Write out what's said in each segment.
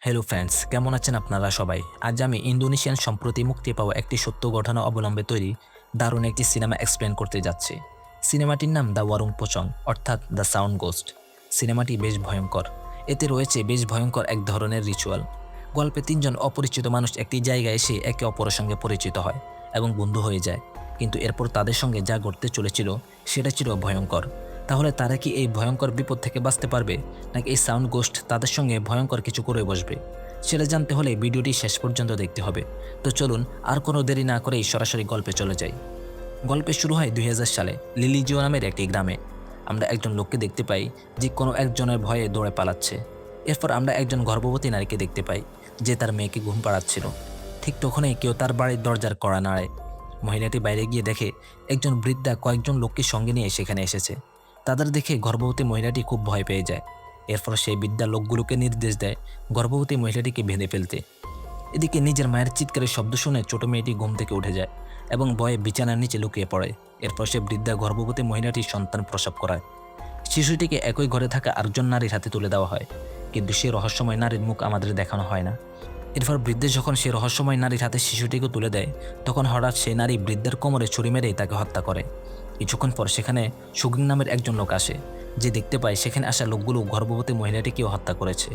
Hello friends, কেমন আছেন আপনারা সবাই? আজ আমি ইন্দোনেশিয়ান সম্প্রতি মুক্তি পাওয়া একটি সত্য ঘটনা অবলম্বে তৈরি দারুণ একটি সিনেমা এক্সপ্লেন করতে যাচ্ছি। সিনেমাটির নাম দ্য ওয়ারুং পোচং অর্থাৎ দ্য সাউন্ড গোস্ট। সিনেমাটি বেশ ভয়ঙ্কর। এতে রয়েছে বেশ ভয়ঙ্কর এক ধরনের রিচুয়াল। গল্পে তিনজন অপরিচিত মানুষ একটি জায়গায় এসে একে অপরের সঙ্গে পরিচিত হয় এবং বন্ধু হয়ে যায়। কিন্তু এরপর তাদের সঙ্গে যা ঘটতে চলেছিল সেটা ছিল ভয়ঙ্কর। তাহলে তারা কি এই ভয়ঙ্কর বিপদ থেকে বাঁচতে পারবে, নাকি এই সাউন্ড গোস্ট তাদের সঙ্গে ভয়ঙ্কর কিছু করে বসবে? সেটা জানতে হলে ভিডিওটি শেষ পর্যন্ত দেখতে হবে। তো চলুন আর কোনো দেরি না করেই সরাসরি গল্পে চলে যাই। গল্পে শুরু হয় 2000 সালে লিলিজিও নামের একটি গ্রামে। আমরা একজন লোককে দেখতে পাই যে কোনো একজনের ভয়ে দৌড়ে পালাচ্ছে। এরপর আমরা একজন গর্ভবতী নারীকে দেখতে পাই যে তার মেয়েকে ঘুম পাড়াচ্ছিল। ঠিক তখনই কেউ তার বাড়ির দরজার কড়া নাড়ে। মহিলাটি বাইরে গিয়ে দেখে একজন বৃদ্ধা কয়েকজন লোককে সঙ্গে নিয়ে সেখানে এসেছে। তাদের দেখে গর্ভবতী মহিলাটি খুব ভয় পেয়ে যায়। এরপর সেই বৃদ্ধা লোকগুলোকে নির্দেশ দেয় গর্ভবতী মহিলাটিকে বেঁধে ফেলতে। এদিকে নিজের মায়ের চিৎকারের শব্দ শুনে ছোট মেয়েটি ঘুম থেকে উঠে যায় এবং ভয়ে বিছানার নিচে লুকিয়ে পড়ে। এরপর সে বৃদ্ধা গর্ভবতী মহিলাটির সন্তান প্রসব করায়। শিশুটিকে একই ঘরে থাকা আরেকজন নারীর হাতে তুলে দেওয়া হয়, কিন্তু সেই রহস্যময় নারীর মুখ আমাদের দেখানো হয় না। এরপর বৃদ্ধা যখন সেই রহস্যময় নারীর হাতে শিশুটিকে তুলে দেয়, তখন হঠাৎ সেই নারী বৃদ্ধার কোমরে ছুরি মেরেই তাকে হত্যা করে। কিছুক্ষণ পর সেখানে সুগ্রীন নামের একজন লোক আসে, যে দেখতে পায় সেখানে আসা লোকগুলো গর্ভবতী মহিলাটিকেও হত্যা করেছে।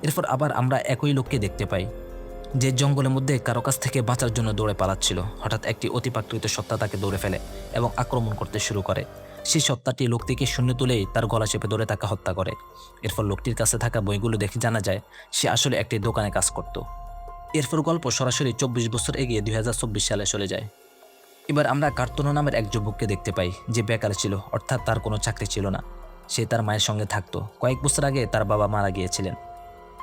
এরপর আবার আমরা একই লোককে দেখতে পাই যে জঙ্গলের মধ্যে কারো কাছ থেকে বাঁচার জন্য দৌড়ে পালাচ্ছিল। হঠাৎ একটি অতিপ্রাকৃত সত্তা তাকে দৌড়ে ফেলে এবং আক্রমণ করতে শুরু করে। সেই সত্তাটি লোকটিকে শূন্য তুলেই তার গলা চেপে ধরে তাকে হত্যা করে। এরপর লোকটির কাছে থাকা বইগুলো দেখে জানা যায় সে আসলে একটি দোকানে কাজ করত। এরপর গল্প সরাসরি 24 বছর এগিয়ে 2024 সালে চলে যায়। এবার আমরা কার্তনো নামের এক যুবককে দেখতে পাই যে বেকার ছিল, অর্থাৎ তার কোনো চাকরি ছিল না। সে তার মায়ের সঙ্গে থাকতো। কয়েক বছর আগে তার বাবা মারা গিয়েছিলেন,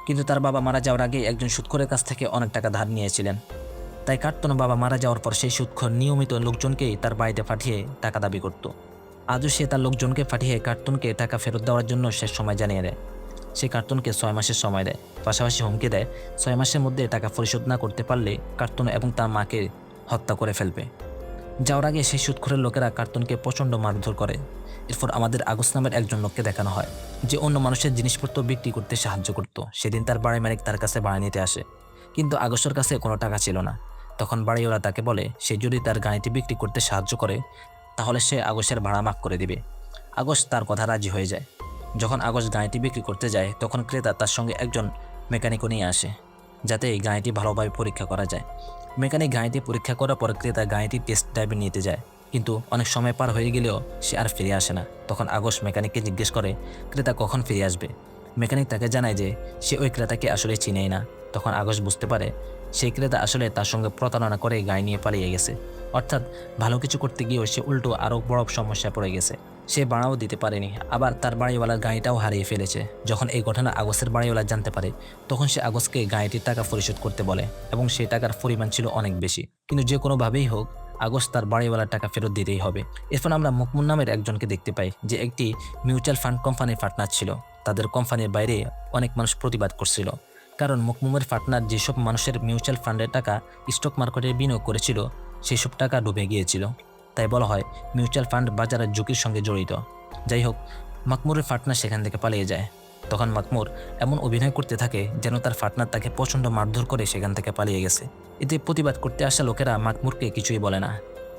কিন্তু তার বাবা মারা যাওয়ার আগে একজন সুদখোরের কাছ থেকে অনেক টাকা ধার নিয়েছিলেন। তাই কার্তনো বাবা মারা যাওয়ার পর সেই সুদখোর নিয়মিত লোকজনকেই তার বাড়িতে পাঠিয়ে টাকা দাবি করত। আজও সে তার লোকজনকে পাঠিয়ে কার্টুনকে টাকা ফেরত দেওয়ার জন্য শেষ সময় জানিয়ে দেয়। সে কার্টুনকে 6 মাসের সময় দেয়, পাশাপাশি হুমকি দেয় 6 মাসের মধ্যে টাকা পরিশোধ না করতে পারলে কার্টুন এবং তার মাকে হত্যা করে ফেলবে। যাওয়ার আগে সেই সুদখোরের লোকেরা কার্টুনকে প্রচণ্ড মারধর করে। এরপর আমাদের আগস্ট নামের একজন লোককে দেখানো হয় যে অন্য মানুষের জিনিসপত্র বিক্রি করতে সাহায্য করত। সেদিন তার বাড়ি মালিক তার কাছে ভাড়া নিতে আসে, কিন্তু আগস্টের কাছে কোনো টাকা ছিল না। তখন বাড়িওয়ালা তাকে বলে সে যদি তার গাড়িটি বিক্রি করতে সাহায্য করে তাহলে সে আগস্টের ভাড়া মাফ করে দিবে। আগস্ট তার কথা রাজি হয়ে যায়। যখন আগস্ট গাড়িটি বিক্রি করতে যায় তখন ক্রেতা তার সঙ্গে একজন মেকানিকও নিয়ে আসে, যাতে এই গাড়িটি ভালোভাবে পরীক্ষা করা যায়। মেকানিক গাড়িটি পরীক্ষা করার পর ক্রেতা গাড়িটি টেস্ট ড্রাইভে নিতে যায়, কিন্তু অনেক সময় পার হয়ে গেলেও সে আর ফিরে আসে না। তখন আগস্ট মেকানিককে জিজ্ঞেস করে ক্রেতা কখন ফিরে আসবে। মেকানিক তাকে জানায় যে সে ওই ক্রেতাকে আসলে চিনেই না। তখন আগস্ট বুঝতে পারে সেই ক্রেতা আসলে তার সঙ্গে প্রতারণা করে গাড়ি নিয়ে পালিয়ে গেছে, অর্থাৎ ভালো কিছু করতে গিয়েও সে উল্টো আরও বড় সমস্যায় পড়ে গেছে। সে ভাড়াও দিতে পারেনি, আবার তার বাড়িওয়ালার গাড়িটাও হারিয়ে ফেলেছে। যখন এই ঘটনা আগস্টের বাড়িওয়ালা জানতে পারে তখন সে আগস্টকে গাড়িটির টাকা পরিশোধ করতে বলে এবং সেই টাকার পরিমাণ ছিল অনেক বেশি, কিন্তু যে কোনোভাবেই হোক আগস্ট তার বাড়িওয়ালার টাকা ফেরত দিতেই হবে। এরপর আমরা মুকমুন নামের একজনকে দেখতে পাই যে একটি মিউচুয়াল ফান্ড কোম্পানির পার্টনার ছিল। তাদের কোম্পানির বাইরে অনেক মানুষ প্রতিবাদ করছিল, কারণ মুকমুমের পার্টনার যেসব মানুষের মিউচুয়াল ফান্ডের টাকা স্টক মার্কেটে বিনিয়োগ করেছিল সেই সব টাকা ডুবে গিয়েছিল। তাই বলা হয় মিউচুয়াল ফান্ড বাজারের ঝুঁকির সঙ্গে জড়িত। যাই হোক, মাকমুরের পার্টনার সেখান থেকে পালিয়ে যায়। তখন মাকমুর এমন অভিনয় করতে থাকে যেন তার পার্টনার তাকে প্রচণ্ড মারধর করে সেখান থেকে পালিয়ে গেছে। এতে প্রতিবাদ করতে আসা লোকেরা মাকমুরকে কিছুই বলে না,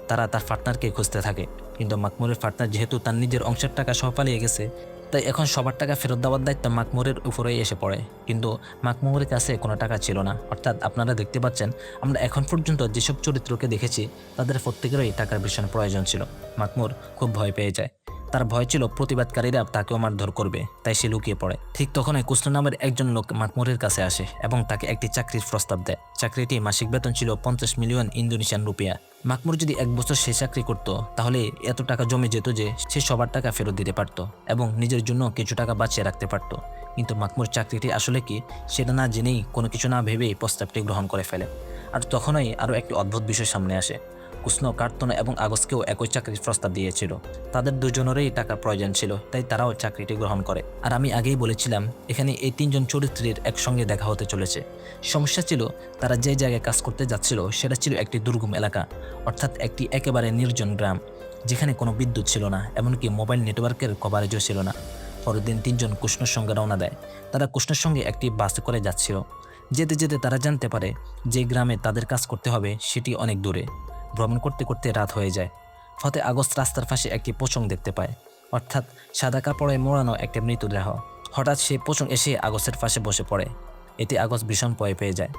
তারা তার পার্টনারকে খুঁজতে থাকে। কিন্তু মাকমুরের পার্টনার যেহেতু তার নিজের অংশের টাকা সহ পালিয়ে গেছে, তাই এখন সবার টাকা ফেরত দেওয়ার দায়িত্ব মাকমুরের উপরেই এসে পড়ে। কিন্তু মাকমুরের কাছে কোনো টাকা ছিল না। অর্থাৎ আপনারা দেখতে পাচ্ছেন আমরা এখন পর্যন্ত যেসব চরিত্রকে দেখেছি তাদের প্রত্যেকেরই টাকার ভীষণ প্রয়োজন ছিল। মাকমুর খুব ভয় পেয়ে যায়। তার ভয় ছিল প্রতিবাদকারীরা তাকেও মারধর করবে, তাই সে লুকিয়ে পড়ে। ঠিক তখনই কুসনু নামের একজন লোক মাকমুরের কাছে আসে এবং তাকে একটি চাকরির প্রস্তাব দেয়। চাকরিটি মাসিক বেতন ছিল 50 মিলিয়ন ইন্দোনেশিয়ান রুপিয়া। মাকমুর যদি 1 বছর সে চাকরি করত তাহলে এত টাকা জমে যেত যে সে সবার টাকা ফেরত দিতে পারত এবং নিজের জন্য কিছু টাকা বাঁচিয়ে রাখতে পারত। কিন্তু মাকমুর চাকরিটি আসলে কি সেটা না জেনেই, কোনো কিছু না ভেবেই প্রস্তাবটি গ্রহণ করে ফেলে। আর তখনই আরও একটি অদ্ভুত বিষয় সামনে আসে। কুসনো, কার্তনো এবং আগস্টকেও একই চাকরির প্রস্তাব দিয়েছিল। তাদের দুজনেরই টাকার প্রয়োজন ছিল, তাই তারাও চাকরিটি গ্রহণ করে। আর আমি আগেই বলেছিলাম এখানে এই তিনজন চরিত্রের একসঙ্গে দেখা হতে চলেছে। সমস্যা ছিল তারা যে জায়গায় কাজ করতে যাচ্ছিল সেটা ছিল একটি দুর্গম এলাকা, অর্থাৎ একটি একেবারে নির্জন গ্রাম, যেখানে কোনো বিদ্যুৎ ছিল না, এমনকি মোবাইল নেটওয়ার্কের কভারেজও ছিল না। পরের দিন তিনজন কুষ্ণর সঙ্গে রওনা দেয়। তারা কুষ্ণের সঙ্গে একটি বাসে করে যাচ্ছিল। যেতে যেতে তারা জানতে পারে যে গ্রামে তাদের কাজ করতে হবে সেটি অনেক দূরে। ভ্রমণ করতে করতে রাত হয়ে যায়। ফতে আগস্ট রাস্তার পাশে একটি পোচং দেখতে পায়, অর্থাৎ সাদা কাপড়ে মোড়ানো একটা মৃতদেহ। হঠাৎ সে পোচং এসে আগস্টের পাশে বসে পড়ে। এতে আগস্ট ভীষণ ভয় পেয়ে যায়।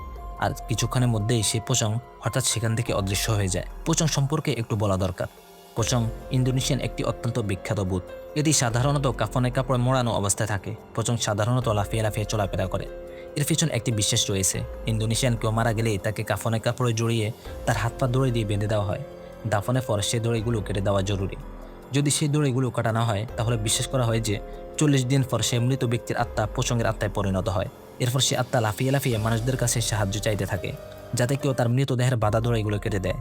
আর কিছুক্ষণের মধ্যেই সেই পোচং হঠাৎ সেখান থেকে অদৃশ্য হয়ে যায়। পোচং সম্পর্কে একটু বলা দরকার। পোচং ইন্দোনেশিয়ান একটি অত্যন্ত বিখ্যাত ভূত। এটি সাধারণত কাফনে কাপড়ে মোড়ানো অবস্থায় থাকে। পোচং সাধারণত লাফিয়ে লাফিয়ে চলাফেরা করে। এর পিছনে একটি বিশ্বাস রয়েছে, ইন্দোনেশিয়ান কেউ মারা গেলে তাকে কাফনে কাপড়ে জড়িয়ে তার হাত পা দড়ি দিয়ে বেঁধে দেওয়া হয়। দাফনের পর সেই দড়িগুলো কেটে দেওয়া জরুরি। যদি সেই দড়িগুলো কাটা না হয় তাহলে বিশ্বাস করা হয় যে 40 দিন পর সেই মৃত ব্যক্তির আত্মা পোচঙের আত্মায় পরিণত হয়। এরপর সে আত্মা লাফিয়ে লাফিয়ে মানুষদের কাছে সাহায্য চাইতে থাকে, যাতে কেউ তার মৃতদেহের বাধা দড়িগুলো কেটে দেয়।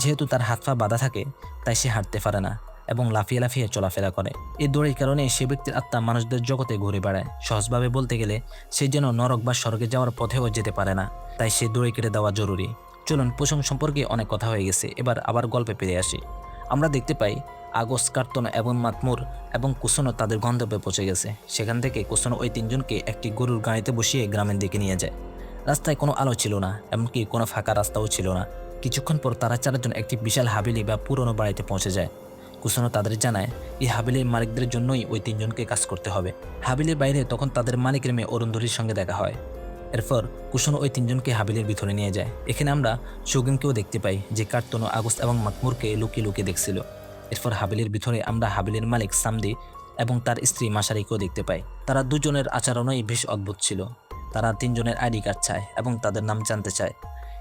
যেহেতু তার হাত পা বাধা থাকে তাই সে হাঁটতে পারে না এবং লাফিয়ে লাফিয়ে চলাফেরা করে। এই দড়ির কারণে সে ব্যক্তির আত্মা মানুষদের জগতে ঘুরে বেড়ায়। সহজভাবে বলতে গেলে সে যেন নরক বা স্বর্গে যাওয়ার পথেও যেতে পারে না, তাই সে দড়ি কেটে দেওয়া জরুরি। চলুন, পোচং সম্পর্কে অনেক কথা হয়ে গেছে, এবার আবার গল্পে ফিরে আসি। আমরা দেখতে পাই আগস্ট, কার্তনো এবং মাতমুর এবং কুসনো তাদের গন্তব্যে পৌঁছে গেছে। সেখান থেকে কুসনো ওই তিনজনকে একটি গরুর গাড়িতে বসিয়ে গ্রামের দিকে নিয়ে যায়। রাস্তায় কোনো আলো ছিল না, এমনকি কোনো ফাঁকা রাস্তাও ছিল না। কিছুক্ষণ পর তারা চারজন একটি বিশাল হাবিলি বা পুরনো বাড়িতে পৌঁছে যায়। কুসনো তাদের জানায় এই হাবিলির মালিকদের জন্যই ওই তিনজনকে কাজ করতে হবে। হাবিলির বাইরে তখন তাদের মালিকের মেয়ে অরুন্ধতির সঙ্গে দেখা হয়। এরপর কুসনো ওই তিনজনকে হাবিলির ভিতরে নিয়ে যায়। এখানে আমরা সুগিনকেও দেখতে পাই, যে কার্তনো, আগস্ট এবং মাতমুরকে লুকিয়ে লুকিয়ে দেখছিল। এরপর হাবিলির ভিতরে আমরা হাবিলির মালিক সামদি এবং তার স্ত্রী মাসারিকেও দেখতে পাই। তারা দুজনের আচরণই বেশ অদ্ভুত ছিল। তারা তিনজনের আইডি কার্ড চায় এবং তাদের নাম জানতে চায়,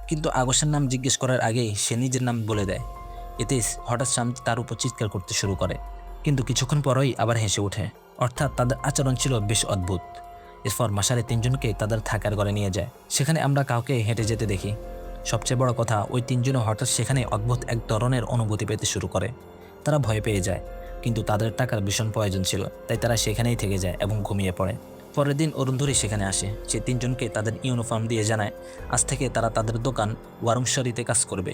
কিন্তু আগস্টের নাম জিজ্ঞেস করার আগেই সে নিজের নাম বলে দেয়। এতে হঠাৎ সামদি তার উপর চিৎকার করতে শুরু করে, কিন্তু কিছুক্ষণ পরই আবার হেসে ওঠে। অর্থাৎ তাদের আচরণ ছিল বেশ অদ্ভুত। এরপর মাসারে তিনজনকে তাদের থাকার ঘরে নিয়ে যায়। সেখানে আমরা কাউকে হেঁটে যেতে দেখি। সবচেয়ে বড় কথা, ওই তিনজনও হঠাৎ সেখানে অদ্ভুত এক ধরনের অনুভূতি পেতে শুরু করে। তারা ভয় পেয়ে যায়, কিন্তু তাদের টাকার ভীষণ প্রয়োজন ছিল, তাই তারা সেখানেই থেকে যায় এবং ঘুমিয়ে পড়ে। পরের দিন অরুন্ধরি সেখানে আসে। সে তিনজনকে তাদের ইউনিফর্ম দিয়ে জানায় আজ থেকে তারা তাদের দোকান ওয়ারংশারিতে কাজ করবে।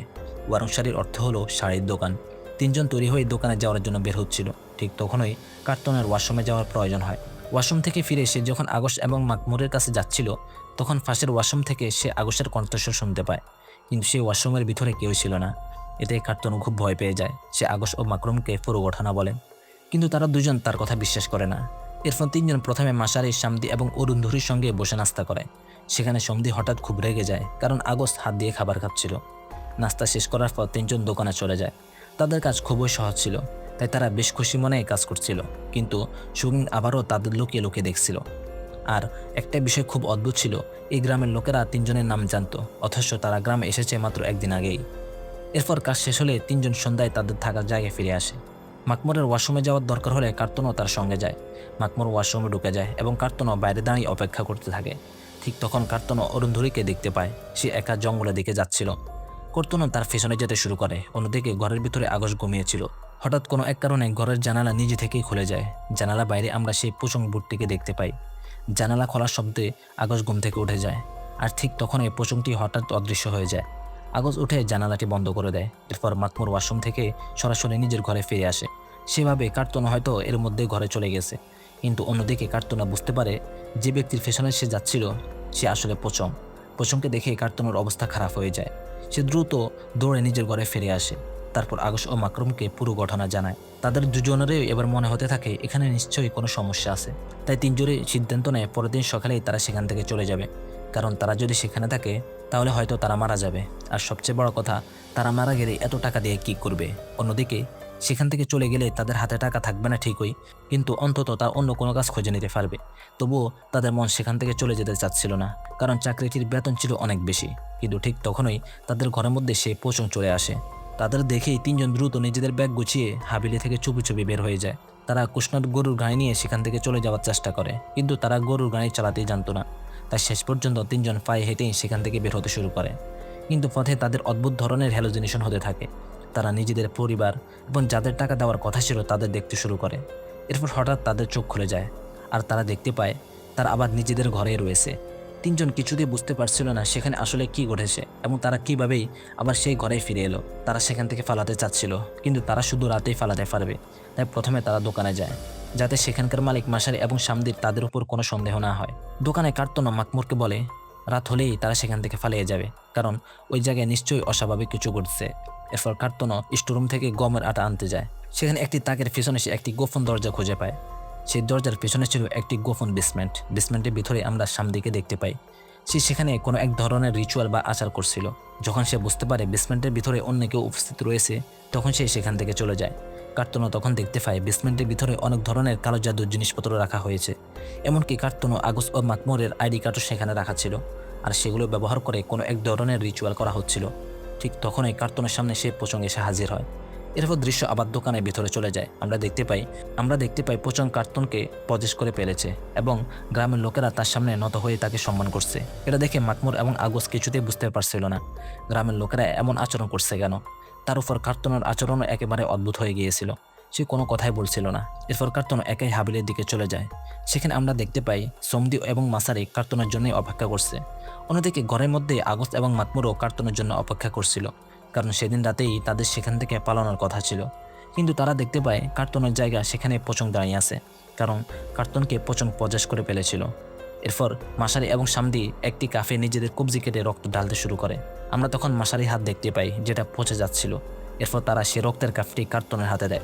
ওয়ারংশারির অর্থ হলো শাড়ির দোকান। তিনজন তৈরি হয়ে দোকানে যাওয়ার জন্য বের হচ্ছিল। ঠিক তখনই কার্তনের ওয়াশরুমে যাওয়ার প্রয়োজন হয়। ওয়াশরুম থেকে ফিরে সে যখন আগস্ট এবং মাকমুরের কাছে যাচ্ছিল, তখন পাশের ওয়াশরুম থেকে সে আগস্টের কণ্ঠস্বর শুনতে পায়, কিন্তু সেই ওয়াশরুমের ভিতরে কেউ ছিল না। এতে কার্তন খুব ভয় পেয়ে যায়। সে আগস্ট ও মাকরুমকে পুরো ঘটনা বলে, কিন্তু তারা দুজন তার কথা বিশ্বাস করে না। এরপর তিনজন প্রথমে মাসারি, সামদি এবং অরুন্ধুরির সঙ্গে বসে নাস্তা করে। সেখানে সমদি হঠাৎ খুব রেগে যায়, কারণ আগস্ট হাত দিয়ে খাবার খাচ্ছিল। নাস্তা শেষ করার পর তিনজন দোকানে চলে যায়। তাদের কাজ খুবই সহজ ছিল, তাই তারা বেশ খুশি মনে কাজ করছিল। কিন্তু সুগিন আবারও তাদের লুকিয়ে লুকিয়ে দেখছিল। আর একটা বিষয় খুব অদ্ভুত ছিল, এই গ্রামের লোকেরা তিনজনের নাম জানতো, অথচ তারা গ্রামে এসেছে মাত্র একদিন আগেই। এরপর কাজ শেষ হলে তিনজন সন্ধ্যায় তাদের থাকার জায়গায় ফিরে আসে। মাকমুরের ওয়াশরুমে যাওয়ার দরকার হলে কার্তনও তার সঙ্গে যায়। মাকমুর ওয়াশরুমে ঢুকে যায় এবং কার্তনও বাইরে দাঁড়িয়ে অপেক্ষা করতে থাকে। ঠিক তখন কার্তনও অরুন্ধুরিকে দেখতে পায়। সে একা জঙ্গলের দিকে যাচ্ছিল। কার্তনও তার পেছনে যেতে শুরু করে। অন্যদিকে ঘরের ভিতরে আগস্ট ঘুমিয়েছিল। হঠাৎ কোনো এক কারণে ঘরের জানালা নিজে থেকেই খুলে যায়। জানালা বাইরে আমরা সেই পোচং বুটটিকে দেখতে পাই। জানালা খোলার শব্দে আগস্ট ঘুম থেকে উঠে যায়। আর ঠিক তখনই পোচংটি হঠাৎ অদৃশ্য হয়ে যায়। আগস্ট উঠে জানালাটি বন্ধ করে দেয়। এরপর মাকমুর ওয়াশরুম থেকে সরাসরি নিজের ঘরে ফিরে আসে। সেভাবে কার্তন হয়তো এর মধ্যে ঘরে চলে গেছে, কিন্তু অন্যদিকে কার্তনা বুঝতে পারে যে ব্যক্তির পেছনে সে যাচ্ছিল সে আসলে পোচং। পোচংকে দেখে কার্তনের অবস্থা খারাপ হয়ে যায়। সে দ্রুত দৌড়ে নিজের ঘরে ফিরে আসে। তারপর আগস্ট ও মাকরুমকে পুরো ঘটনা জানায়। তাদের দুজনেরই এবার মনে হতে থাকে এখানে নিশ্চয়ই কোনো সমস্যা আছে। তাই তিনজনই সিদ্ধান্ত নেয় পরের দিন সকালেই তারা সেখান থেকে চলে যাবে, কারণ তারা যদি সেখানে থাকে তাহলে হয়তো তারা মারা যাবে। আর সবচেয়ে বড় কথা, তারা মারা গেলে এত টাকা দিয়ে কি করবে? অন্যদিকে সেখান থেকে চলে গেলে তাদের হাতে টাকা থাকবে না ঠিকই, কিন্তু অন্তত তার অন্য কোনো কাজ খুঁজে নিতে পারবে। তবুও তাদের মন সেখান থেকে চলে যেতে চাচ্ছিল না, কারণ চাকরিটির বেতন ছিল অনেক বেশি। কিন্তু ঠিক তখনই তাদের ঘরের মধ্যে সে পোচং চলে আসে। তাদের দেখেই তিনজন দ্রুত নিজেদের ব্যাগ গুছিয়ে হাবিলি থেকে চুপি চুপি বের হয়ে যায়। তারা কুষ্ণার গরুর গাড়ি নিয়ে সেখান থেকে চলে যাওয়ার চেষ্টা করে, কিন্তু তারা গরুর গাড়ি চালাতেই জানতো না। তাই শেষ পর্যন্ত তিনজন পায়ে হেঁটেই সেখান থেকে বের হতে শুরু করে। কিন্তু পথে তাদের অদ্ভুত ধরনের হ্যালোজিনেশন হতে থাকে। তারা নিজেদের পরিবার এবং যাদের টাকা দেওয়ার কথা ছিল তাদের দেখতে শুরু করে। এরপর হঠাৎ তাদের চোখ খুলে যায়, আর তারা দেখতে পায় তারা আবার নিজেদের ঘরেই রয়েছে। তিনজন কিছুতেই বুঝতে পারছিল না সেখানে আসলে কি ঘটেছে এবং তারা কিভাবেই আবার সেই ঘরে ফিরে এলো। তারা সেখান থেকে পালাতে চাচ্ছিল, কিন্তু তারা শুধু রাতেই পালাতে পারবে। তাই প্রথমে তারা দোকানে যায়। যাতে সেখানকার মালিক মাসারি এবং সামদির তাদের উপর কোনো সন্দেহ না হয়। দোকানে কার্তনও মাতমুরকে বলে রাত হলেই তারা সেখান থেকে পালিয়ে যাবে, কারণ ওই জায়গায় নিশ্চয়ই অস্বাভাবিক কিছু ঘটছে। এরপর কার্তনও স্টোররুম থেকে গমের আটা আনতে যায়। সেখানে একটি তাকের পিছনে সে একটি গোপন দরজা খুঁজে পায়। সেই দরজার পেছনে ছিল একটি গোপন বেসমেন্ট। বেসমেন্টের ভিতরে আমরা সামদিকে দেখতে পাই। সে সেখানে কোনো এক ধরনের রিচুয়াল বা আচার করছিল। যখন সে বুঝতে পারে বেসমেন্টের ভিতরে অন্য কেউ উপস্থিত রয়েছে, তখন সে সেখান থেকে চলে যায়। কার্তনও তখন দেখতে পায় বেসমেন্টের ভিতরে অনেক ধরনের কালো জাদুর জিনিসপত্র রাখা হয়েছে। এমনকি কার্তনও আগস ও মাতমুরের আইডি কার্ডও সেখানে রাখা ছিল, আর সেগুলো ব্যবহার করে কোনো এক ধরনের রিচুয়াল করা হচ্ছিল। ঠিক তখনই কার্তনের সামনে সে পোচং এসে হাজির হয়। এরপর দৃশ্য আবার দোকানের ভিতরে চলে যায়। আমরা দেখতে পাই পোচং কার্তনকে পজেস করে ফেলেছে এবং গ্রামের লোকেরা তার সামনে নত হয়ে তাকে সম্মান করছে। এটা দেখে মাতমুর এবং আগস কিছুতেই বুঝতে পারছিল না গ্রামের লোকেরা এমন আচরণ করছে কেন। তার উপর কার্তনের আচরণও একেবারে অদ্ভুত হয়ে গিয়েছিল। সে কোনো কথাই বলছিল না। এরপর কার্তন একাই হাবিলের দিকে চলে যায়। সেখানে আমরা দেখতে পাই সমদি এবং মাসারি কার্তনের জন্যই অপেক্ষা করছে। অন্যদিকে ঘরের মধ্যে আগস এবং মাতমুরও কার্তনের জন্য অপেক্ষা করছিল, কারণ সেদিন রাতেই তাদের সেখান থেকে পালানোর কথা ছিল। কিন্তু তারা দেখতে পায় কার্তনের জায়গা সেখানে পোচং দাঁড়িয়ে আছে, কারণ কার্তনকে পোচং পজেস করে ফেলেছিল। এরপর মাসারি এবং সামদি একটি কাফে নিজেদের কবজি কেটে রক্ত ঢালতে শুরু করে। আমরা তখন মাসারি হাত দেখতে পাই, যেটা পচে যাচ্ছিল। এরপর তারা সে রক্তের কাফটি কার্তনের হাতে দেয়,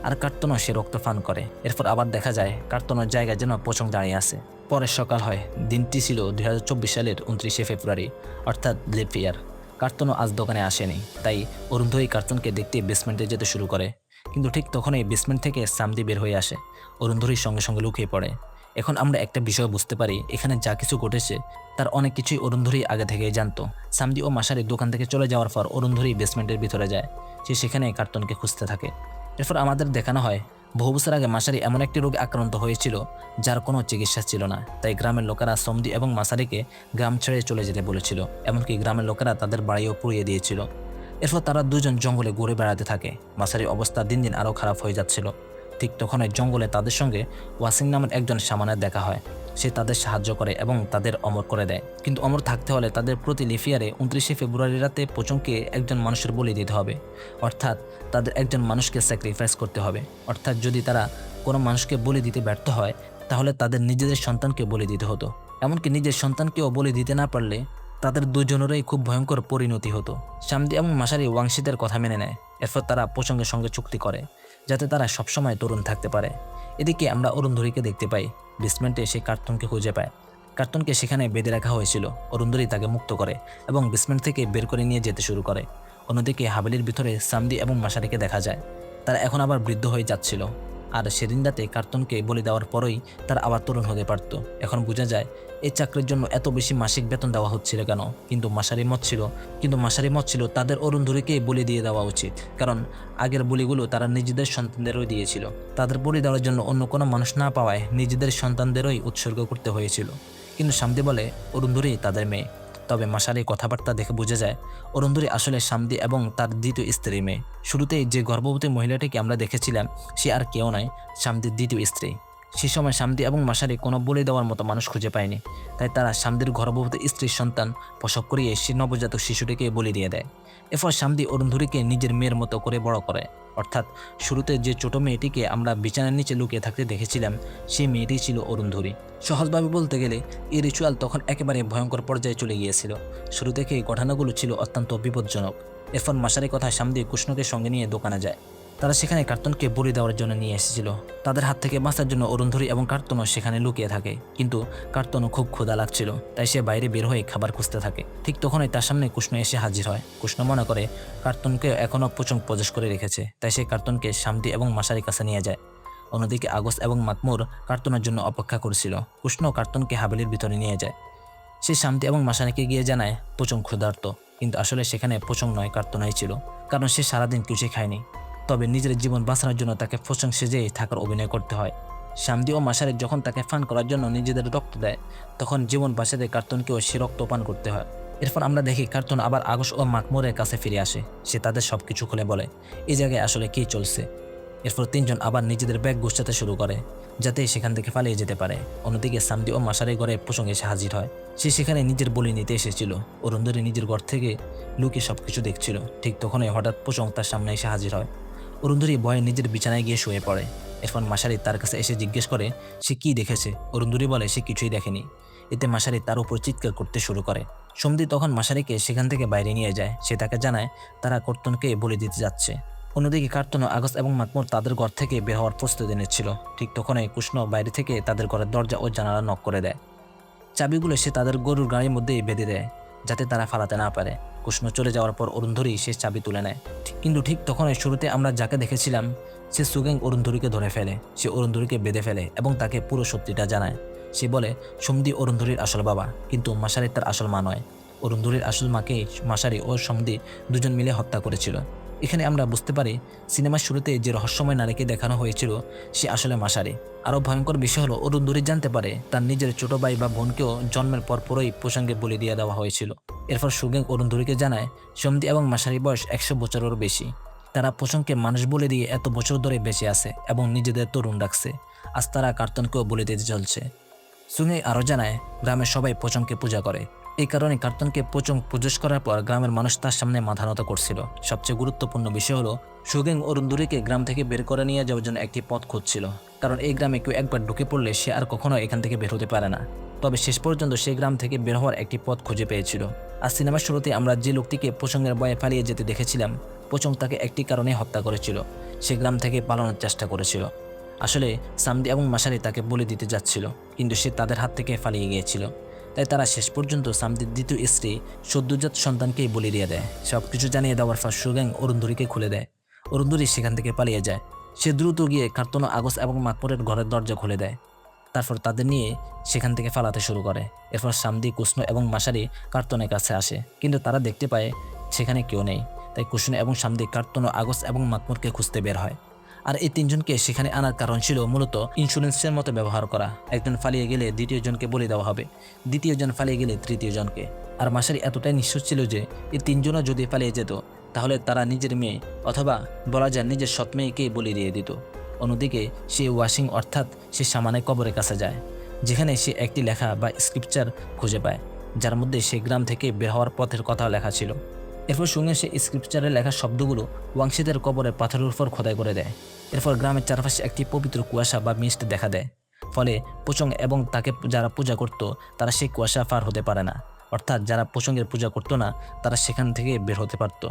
আর কার্তনও সে রক্ত পান করে। এরপর আবার দেখা যায় কার্তনের জায়গায় যেন পোচং দাঁড়িয়ে আছে। পরের সকাল হয়। দিনটি ছিল 2024 সালের 29শে ফেব্রুয়ারি, অর্থাৎ লিপ ইয়ার। কার্তনও আজ দোকানে আসেনি, তাই অরুন্ধই কার্তনকে দেখতে বেসমেন্টে যেতে শুরু করে। কিন্তু ঠিক তখনই বেসমেন্ট থেকে সামদি বের হয়ে আসে। অরুন্ধরির সঙ্গে সঙ্গে লুকিয়ে পড়ে। এখন আমরা একটা বিষয় বুঝতে পারি, এখানে যা কিছু ঘটেছে তার অনেক কিছুই অরুন্ধরি আগে থেকেই জানতো। সামদি ও মাসারির দোকান থেকে চলে যাওয়ার পর অরুন্ধরি বেসমেন্টের ভিতরে যায়। সে সেখানে কার্তনকে খুঁজতে থাকে। এরপর আমাদের দেখানো হয় বহু বছর আগে মাসারি এমন একটি রোগে আক্রান্ত হয়েছিল যার কোনো চিকিৎসা ছিল না। তাই গ্রামের লোকেরা সমদি এবং মাসারিকে গ্রাম ছেড়ে চলে যেতে বলেছিল। এমনকি গ্রামের লোকেরা তাদের বাড়িও পুড়িয়ে দিয়েছিল। এরপর তারা দুজন জঙ্গলে ঘুরে বেড়াতে থাকে। মাসারির অবস্থা দিন দিন আরও খারাপ হয়ে যাচ্ছিল। ঠিক তখনই জঙ্গলে তাদের সঙ্গে ওয়াসিম নামের একজন শামানের দেখা হয়। সে তাদের সাহায্য করে এবং তাদের অমর করে দেয়। কিন্তু অমর থাকতে হলে তাদের প্রতি লিফিয়ারে 29শে ফেব্রুয়ারি রাতে পোচংকে একজন মানুষের বলি দিতে হবে, অর্থাৎ তাদের একজন মানুষকে স্যাক্রিফাইস করতে হবে। অর্থাৎ যদি তারা কোনো মানুষকে বলি দিতে ব্যর্থ হয়, তাহলে তাদের নিজেদের সন্তানকে বলি দিতে হতো। এমনকি নিজের সন্তানকেও বলি দিতে না পারলে তাদের দুজনেরই খুব ভয়ঙ্কর পরিণতি হতো। সামদি এবং মাসারি ওয়াংশিদের কথা মেনে নেয়। এরপর তারা পোচংয়ের সঙ্গে চুক্তি করে যাতে তারা সবসময় তরুণ থাকতে পারে। এদিকে আমরা অরুন্ধরিকে দেখতে পাই। বেসমেন্টে সে কার্তনকে খুঁজে পায়। কার্তনকে সেখানে বেঁধে রাখা হয়েছিল। অরুন্ধরি তাকে মুক্ত করে এবং বেসমেন্ট থেকে বের করে নিয়ে যেতে শুরু করে। অন্যদিকে হাবেলির ভিতরে সামদি এবং মাসারিকে দেখা যায়। তারা এখন আবার বৃদ্ধ হয়ে যাচ্ছিল, আর সেদিন রাতে কার্তনকে বলি দেওয়ার পরই তারা আবার তরুণ হতে পারত। এখন বোঝা যায় এই চাকরির জন্য এত বেশি মাসিক বেতন দেওয়া হচ্ছিল কেন। কিন্তু মাসারি মত ছিল তাদের অরুন্ধরিকেই বলি দিয়ে দেওয়া উচিত, কারণ আগের বলিগুলো তারা নিজেদের সন্তানদেরও দিয়েছিল। তাদের বলি দেওয়ার জন্য অন্য কোনো মানুষ না পাওয়ায় নিজেদের সন্তানদেরই উৎসর্গ করতে হয়েছিল। কিন্তু সামদি বলে অরুন্ধরি তাদের মেয়ে। তবে মাসারির কথাবার্তা দেখে বোঝা যায় অরুন্ধরি আসলে সামদি এবং তার দ্বিতীয় স্ত্রী মেয়ে। শুরুতেই যে গর্ভবতী মহিলাটিকে আমরা দেখেছিলাম সে আর কেউ নয়, সামদির দ্বিতীয় স্ত্রী। সে সময় সামদি এবং মাসারি কোনো বলি দেওয়ার মতো মানুষ খুঁজে পায়নি, তাই তারা সামদির গর্ভবতী স্ত্রীর সন্তান প্রসব করিয়ে সে নবজাতক শিশুটিকে বলি দিয়ে দেয়। এরপর সামদি অরুন্ধরিকে নিজের মেয়ের মতো করে বড় করে। অর্থাৎ শুরুতে যে ছোট মেয়েটিকে আমরা বিছানার নিচে লুকিয়ে থাকতে দেখেছিলাম সেই মেয়েটি ছিল অরুন্ধরি। সহজভাবে বলতে গেলে এই রিচুয়াল তখন একেবারে ভয়ঙ্কর পর্যায়ে চলে গিয়েছিল। শুরু থেকেই ঘটনাগুলো ছিল অত্যন্ত বিপজ্জনক। এরপর মাসারির কথা সামদি কৃষ্ণকে সঙ্গে নিয়ে দোকানে যায়। তারা সেখানে কার্তনকে বলি দেওয়ার জন্য নিয়ে এসেছিল। তাদের হাত থেকে বাঁচার জন্য অরুন্ধরি এবং কার্তনও সেখানে লুকিয়ে থাকে। কিন্তু কার্তনও খুব ক্ষুধা লাগছিল, তাই সে বাইরে বের হয়ে খাবার খুঁজতে থাকে। ঠিক তখনই তার সামনে কৃষ্ণ এসে হাজির হয়। কৃষ্ণ মনে করে কার্তনকে এখনও পোচং পজেস করে রেখেছে, তাই সে কার্তনকে সামদি এবং মাসারির কাছে নিয়ে যায়। অন্যদিকে আগস এবং মাতমুর কার্তনের জন্য অপেক্ষা করছিল। কৃষ্ণ কার্তনকে হাবেলির ভিতরে নিয়ে যায়। সে সামদি এবং মাসারিকে গিয়ে জানায় পোচং ক্ষুধার্ত, কিন্তু আসলে সেখানে পোচং নয় কার্তনই ছিল, কারণ সে সারাদিন কিছুই খায়নি। তবে নিজের জীবন বাঁচানোর জন্য তাকে পোচং সেজেই থাকার অভিনয় করতে হয়। সামদি ও মাসারি যখন তাকে পান করার জন্য নিজেদের রক্ত দেয়, তখন জীবন বাঁচাতে কার্তনকেও সে রক্ত পান করতে হয়। এরপর আমরা দেখি কার্তন আবার আগস ও মাকমুরের কাছে ফিরে আসে। সে তাদের সবকিছু খুলে বলে এই জায়গায় আসলে কী চলছে। এরপর তিনজন আবার নিজেদের ব্যাগ গুছাতে শুরু করে যাতে সেখান থেকে পালিয়ে যেতে পারে। অন্যদিকে সামদি ও মাসারির ঘরে পোচং এসে হাজির হয়। সে সেখানে নিজের বলি নিতে এসেছিল। অরুন্ধরি নিজের ঘর থেকে লুকিয়ে সবকিছু দেখছিল। ঠিক তখনই হঠাৎ পোচং তার সামনে এসে হাজির হয়। অরুন্ধরি ভয়ে নিজের বিছানায় গিয়ে শুয়ে পড়ে। এরপর মাসারি তার কাছে এসে জিজ্ঞেস করে সে কি দেখেছে। অরুন্ধুরি বলে সে কিছুই দেখেনি। এতে মাসারি তার উপর চিৎকার করতে শুরু করে। সমধি তখন মাসারিকে সেখান থেকে বাইরে নিয়ে যায়। সে তাকে জানায় তারা কর্তনকে বলে দিতে যাচ্ছে। অন্যদিকে কার্তন, আগস্ট এবং মাকমুর তাদের ঘর থেকে বের হওয়ার প্রস্তুতি নিচ্ছিল। ঠিক তখনই কৃষ্ণ বাইরে থেকে তাদের ঘরের দরজা ও জানালা নক করে দেয়। চাবিগুলো সে তাদের গরুর গাড়ির মধ্যেই বেঁধে দেয় যাতে তারা ফালাতে না পারে। কৃষ্ণ চলে যাওয়ার পর অরুন্ধরি সে চাবি তুলে নেয়। কিন্তু ঠিক তখনই শুরুতে আমরা যাকে দেখেছিলাম সে সুগেং অরুন্ধরিকে ধরে ফেলে। সে অরুন্ধরিকে বেঁধে ফেলে এবং তাকে পুরো সত্যিটা জানায়। সে বলে সমধি অরুন্ধরির আসল বাবা, কিন্তু মাসারি তার আসল মা নয়। অরুন্ধরির আসল মাকে মাসারি ও সমধি দুজন মিলে হত্যা করেছিল। এখানে আমরা বুঝতে পারি সিনেমার শুরুতে যে রহস্যময় নারীকে দেখানো হয়েছিল সে আসলে মাসারি। আরও ভয়ঙ্কর বিষয় হলো অরুন্ধরি জানতে পারে তার নিজের ছোট ভাই বা বোনকেও জন্মের পরপরই প্রসঙ্গে বলি দিয়ে দেওয়া হয়েছিল। এরপর সুগেং অরুন্ধরিকে জানায় সমধি এবং মাসারি বয়স 100 বছরেরও বেশি। তারা পোষণকে মানুষ বলে দিয়ে এত বছর ধরে বেঁচে আছে এবং নিজেদের তরুণ রাখছে। আজ তারা কার্তনকেও বলে দিতে চলছে। সুগেং আরও জানায় গ্রামের সবাই পোচংকে পূজা করে। এই কারণে কার্তনকে পোচং প্রবেশ করার পর গ্রামের মানুষ তার সামনে মাথা নত করছিল। সবচেয়ে গুরুত্বপূর্ণ বিষয় হলো সুগেং অরুন্ধরিকে গ্রাম থেকে বের করে নিয়ে যাওয়ার জন্য একটি পথ খুঁজছিল, কারণ এই গ্রামে কেউ একবার ঢুকে পড়লে সে আর কখনো এখান থেকে বের হতে পারে না। তবে শেষ পর্যন্ত সে গ্রাম থেকে বের হওয়ার একটি পথ খুঁজে পেয়েছিল। আর সিনেমার শুরুতে আমরা যে লোকটিকে পোচংয়ের ভয়ে পালিয়ে যেতে দেখেছিলাম, পোচং তাকে একটি কারণে হত্যা করেছিল। সে গ্রাম থেকে পালানোর চেষ্টা করেছিল। আসলে সামদি এবং মাসারি তাকে বলে দিতে যাচ্ছিল, কিন্তু সে তাদের হাত থেকে পালিয়ে গিয়েছিল। তাই তারা শেষ পর্যন্ত সামদির দ্বিতীয় স্ত্রী সদ্যজাত সন্তানকেই বলি দিয়ে দেয়। সবকিছু জানিয়ে দেওয়ার পর সুগেং অরুন্ধরিকে খুলে দেয়। অরুন্ধরি সেখান থেকে পালিয়ে যায়। সে দ্রুত গিয়ে কার্তন, আগস্ট এবং মাকমুরের ঘরের দরজা খুলে দেয়। তারপর তাদের নিয়ে সেখান থেকে ফালাতে শুরু করে। এরপর সামদি, কৃষ্ণ এবং মাসারি কার্তনের কাছে আসে, কিন্তু তারা দেখতে পায় সেখানে কেউ নেই। তাই কৃষ্ণ এবং সামদি কার্তন, আগস্ট এবং মাকমুরকে খুঁজতে বের হয়। আর এই তিনজনকে সেখানে আনার কারণ ছিল মূলত ইন্স্যুরেন্সের মতো ব্যবহার করা। একজন পালিয়ে গেলে দ্বিতীয় জনকে বলে দেওয়া হবে, দ্বিতীয় জন পালিয়ে গেলে তৃতীয় জনকে। আর মাসারি এতটাই নিশ্চিত ছিল যে এই তিনজনও যদি পালিয়ে যেত তাহলে তারা নিজের মেয়ে অথবা বলা যায় নিজের সৎ মেয়েকেই বলি দিয়ে দিত। অন্যদিকে সে ওয়াশিং অর্থাৎ সে সামানে কবরের কাছে যায়, যেখানে সে একটি লেখা বা স্ক্রিপচার খুঁজে পায়, যার মধ্যে সে গ্রাম থেকে বের হওয়ার পথের কথা লেখা ছিল। এরপর সঙ্গে সে স্ক্রিপচারে লেখা শব্দগুলো ওয়াংশীদের কবরের পাথরের উপর খোদাই করে দেয়। এরপর গ্রামের চারপাশে একটি পবিত্র কুয়াশা বা মিস্ট দেখা দেয়। ফলে পোচং এবং তাকে যারা পূজা করত তারা সেই কুয়াশা পার হতে পারে না। অর্থাৎ যারা পোচংয়ের পূজা করত না তারা সেখান থেকে বের হতে পারত,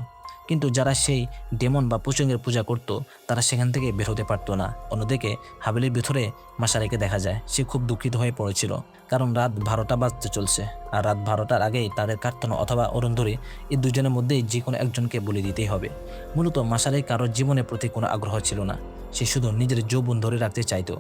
কিন্তু যারা সেই ডেমন বা পোচংয়ের পূজা করত তারা সেখান থেকে বের হতে পারত না। অন্যদিকে হাভেলির ভিতরে মাসারিকে দেখা যায়। সে খুব দুঃখিত হয়ে পড়েছিল, কারণ রাত 12টা বাজতে চলছে। আর রাত 12টার আগেই তাদের কার্তন অথবা অরুন্ধরি এই দুজনের মধ্যেই যে কোনো একজনকে বলে দিতেই হবে। মূলত মাসারির কারোর জীবনের প্রতি কোনো আগ্রহ ছিল না, সে শুধু নিজের যৌবন ধরে রাখতে চাইতো।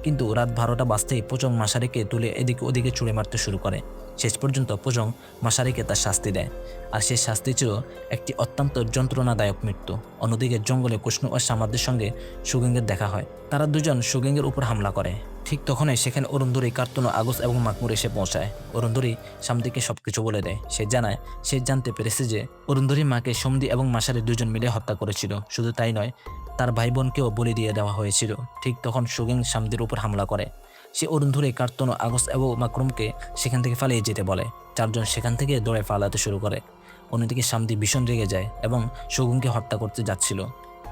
কিন্তু রাত 12টা বাজতেই পোচং মাসারিকে তুলে এদিকে ওদিকে ছুঁড়ে মারতে শুরু করে। শেষ পর্যন্ত পোচং মাসারিকে তার শাস্তি দেয়, আর সেই শাস্তি ছিল একটি অত্যন্ত যন্ত্রণাদায়ক মৃত্যু। অন্যদিকে জঙ্গলে কৃষ্ণ ও সামাদের সঙ্গে সুগেঙ্গের দেখা হয়। তারা দুজন সুগেঙ্গের উপর হামলা করে। ঠিক তখনই সেখানে অরুন্ধরি, কার্তন, আগস্ট এবং মাকমুর এসে পৌঁছায়। অরুন্ধরি সামদিকে সবকিছু বলে দেয়। সে জানায় সে জানতে পেরেছে যে অরুন্ধরির মাকে সমধি এবং মাসারি দুজন মিলে হত্যা করেছিল। শুধু তাই নয়, তার ভাই বোনকেও বলি দিয়ে দেওয়া হয়েছিল। ঠিক তখন সুগেং সামদির উপর হামলা করে। সে অরুন্ধরি, কার্তন, আগস্ট এবং মাকরুমকে সেখান থেকে পালিয়ে যেতে বলে। চারজন সেখান থেকে দৌড়ে পালাতে শুরু করে। অন্যদিকে সামদি ভীষণ রেগে যায় এবং সুগুনকে হত্যা করতে যাচ্ছিল।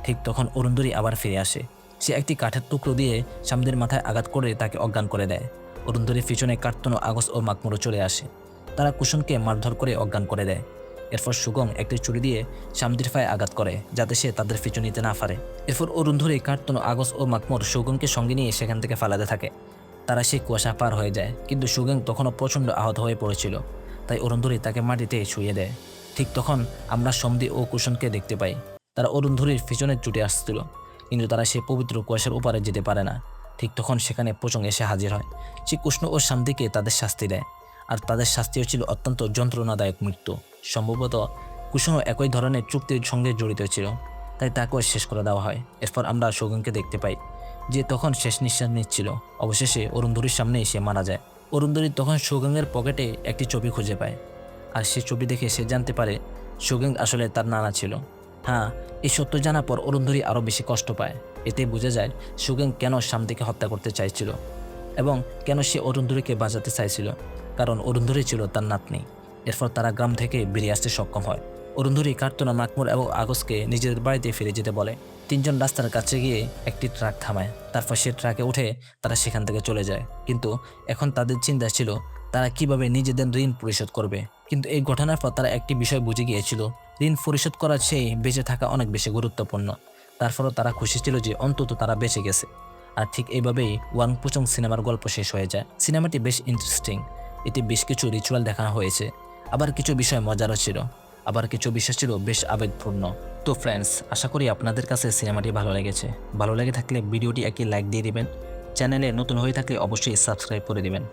ঠিক তখন অরুন্ধরি আবার ফিরে আসে। সে একটি কাঠের টুকরো দিয়ে সামদির মাথায় আঘাত করে তাকে অজ্ঞান করে দেয়। অরুন্ধরির পিছনে কার্তন, আগস্ট ও মাকমুরও চলে আসে। তারা কুসুমকে মারধর করে অজ্ঞান করে দেয়। এরপর সুগম একটি ছুরি দিয়ে সামদির পায়ে আঘাত করে যাতে সে তাদের পিছু নিতে না পারে। এরপর অরুন্ধরি, কার্তন, আগস্ট ও মাকমুর সুগমকে সঙ্গে নিয়ে সেখান থেকে ফালাতে থাকে। তারা সেই কুয়াশা পার হয়ে যায়, কিন্তু সুগম তখনও প্রচণ্ড আহত হয়ে পড়েছিল। তাই অরুন্ধরি তাকে মাটিতে ছুঁয়ে দেয়। ঠিক তখন আমরা সমধি ও কুসুমকে দেখতে পাই। তারা অরুন্ধরির পিছনে ছুটে আসছিল, কিন্তু তারা সেই পবিত্র কুয়াশার ওপারে যেতে পারে না। ঠিক তখন সেখানে পোচং এসে হাজির হয়। সে কৃষ্ণ ও শান্তিকে তাদের শাস্তি দেয়, আর তাদের শাস্তিও ছিল অত্যন্ত যন্ত্রণাদায়ক মৃত্যু। সম্ভবত কুসুমও একই ধরনের চুক্তির সঙ্গে জড়িত ছিল, তাই তাকেও শেষ করে দেওয়া হয়। এরপর আমরা শগুনকে দেখতে পাই, যে তখন শেষ নিঃশ্বাস নিচ্ছিল। অবশেষে অরুন্ধরির সামনে এসে মারা যায়। অরুন্ধরি তখন সুগঙ্গের পকেটে একটি ছবি খুঁজে পায়, আর সে ছবি দেখে সে জানতে পারে সুগঙ্গ আসলে তার নানা ছিল। হ্যাঁ, এই সত্য জানার পর অরুন্ধরি আরও বেশি কষ্ট পায়। এতে বোঝা যায় সুগঙ্গ কেন শান্তিকে হত্যা করতে চাইছিল এবং কেন সে অরুন্ধরিকে বাঁচাতে চাইছিল, কারণ অরুন্ধরি ছিল তার নাতনি। এরপর তারা গ্রাম থেকে বেরিয়ে আসতে সক্ষম হয়। অরুন্ধরি কার্তুনা মাকমুর এবং আগসকে নিজেদের বাড়িতে ফিরে যেতে বলে। তিনজন রাস্তার কাছে গিয়ে একটি ট্রাক থামায়, তারপর সে ট্রাকে উঠে তারা সেখান থেকে চলে যায়। কিন্তু এখন তাদের চিন্তা ছিল তারা কিভাবে নিজেদের ঋণ পরিশোধ করবে। কিন্তু এই ঘটনার পর তারা একটি বিষয় বুঝে গিয়েছিল, ঋণ পরিশোধ করার চেয়ে বেঁচে থাকা অনেক বেশি গুরুত্বপূর্ণ। তারপরও তারা খুশি ছিল যে অন্তত তারা বেঁচে গেছে। আর ঠিক এইভাবেই ওয়াং পুচং সিনেমার গল্প শেষ হয়ে যায়। সিনেমাটি বেশ ইন্টারেস্টিং, এতে বেশ কিছু রিচুয়াল দেখানো হয়েছে, আবার কিছু বিষয় মজারও ছিল, আবার কিছু বিষয় ছিল বেশ আবেগপূর্ণ। তো ফ্রেন্ডস, আশা করি আপনাদের কাছে সিনেমাটি ভালো লেগেছে। ভালো লেগে থাকলে ভিডিওটি একটি লাইক দিয়ে দিবেন, চ্যানেলে নতুন হয়ে থাকলে অবশ্যই সাবস্ক্রাইব করে দিবেন।